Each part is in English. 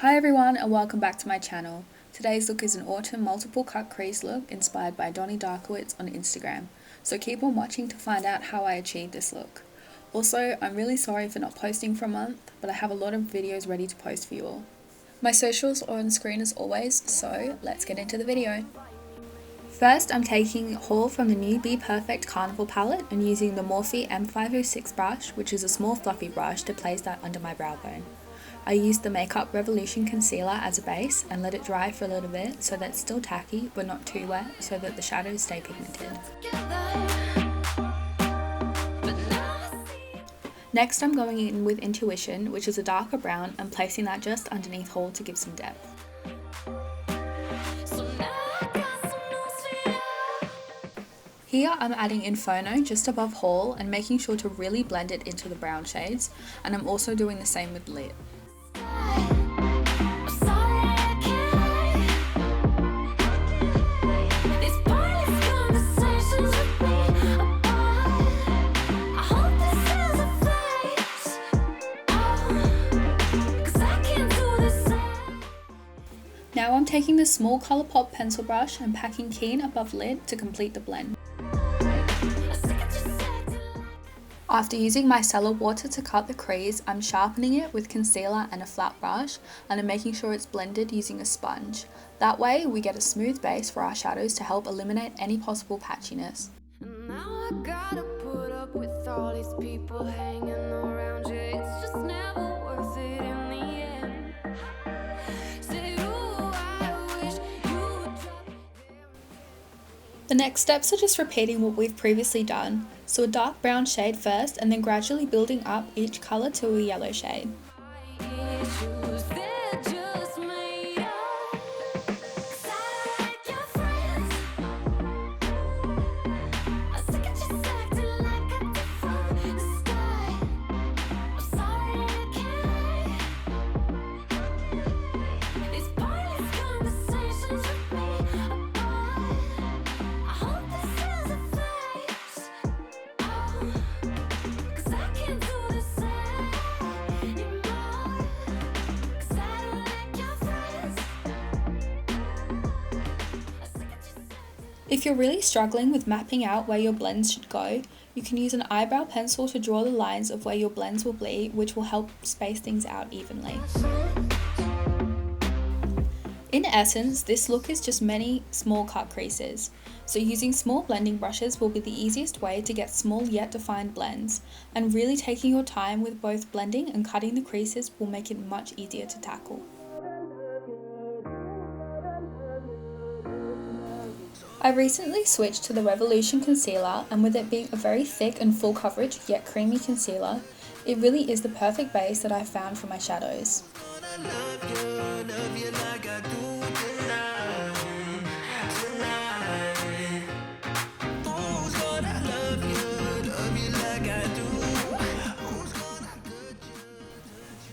Hi everyone and welcome back to my channel. Today's look is an autumn multiple cut crease look inspired by Donnie Darkowitz on Instagram, so keep on watching to find out how I achieved this look. Also, I'm really sorry for not posting for a month, but I have a lot of videos ready to post for you all. My socials are on screen as always, so let's get into the video. First, I'm taking Haul from the new Be Perfect Carnival palette and using the Morphe M506 brush, which is a small fluffy brush, to place that under my brow bone. I used the Makeup Revolution concealer as a base and let it dry for a little bit so that it's still tacky but not too wet so that the shadows stay pigmented. Next, I'm going in with Intuition, which is a darker brown, and placing that just underneath Haul to give some depth. Here I'm adding Inferno just above Haul and making sure to really blend it into the brown shades, and I'm also doing the same with Lit. Now I'm taking the small Colourpop pencil brush and packing Keen above Lit to complete the blend. After using micellar water to cut the crease, I'm sharpening it with concealer and a flat brush, and I'm making sure it's blended using a sponge. That way we get a smooth base for our shadows to help eliminate any possible patchiness. Now I gotta put up with all these people hanging around you. It's just never worth it in the end. The next steps are just repeating what we've previously done, so a dark brown shade first and then gradually building up each colour to a yellow shade. If you're really struggling with mapping out where your blends should go, you can use an eyebrow pencil to draw the lines of where your blends will be, which will help space things out evenly. In essence, this look is just many small cut creases, so using small blending brushes will be the easiest way to get small yet defined blends, and really taking your time with both blending and cutting the creases will make it much easier to tackle. I recently switched to the Revolution concealer, and with it being a very thick and full coverage yet creamy concealer, it really is the perfect base that I found for my shadows.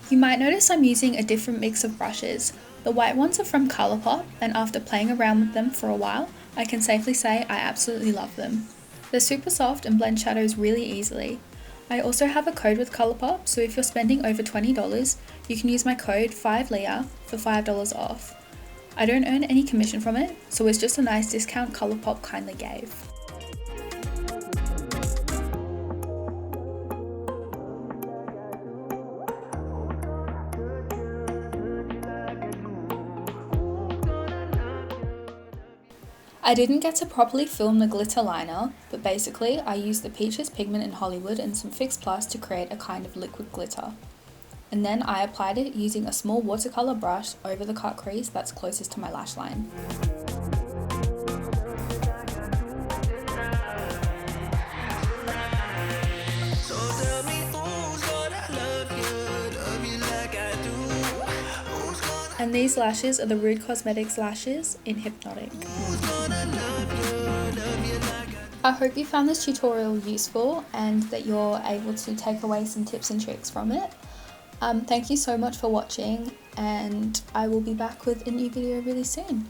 You might notice I'm using a different mix of brushes. The white ones are from Colourpop, and after playing around with them for a while, I can safely say I absolutely love them. They're super soft and blend shadows really easily. I also have a code with Colourpop, so if you're spending over $20, you can use my code 5Leah for $5 off. I don't earn any commission from it, so it's just a nice discount Colourpop kindly gave. I didn't get to properly film the glitter liner, but basically I used the Peaches pigment in Hollywood and some Fix Plus to create a kind of liquid glitter. And then I applied it using a small watercolour brush over the cut crease that's closest to my lash line. And these lashes are the Rude Cosmetics lashes in Hypnotic. I hope you found this tutorial useful and that you're able to take away some tips and tricks from it. Thank you so much for watching, and I will be back with a new video really soon.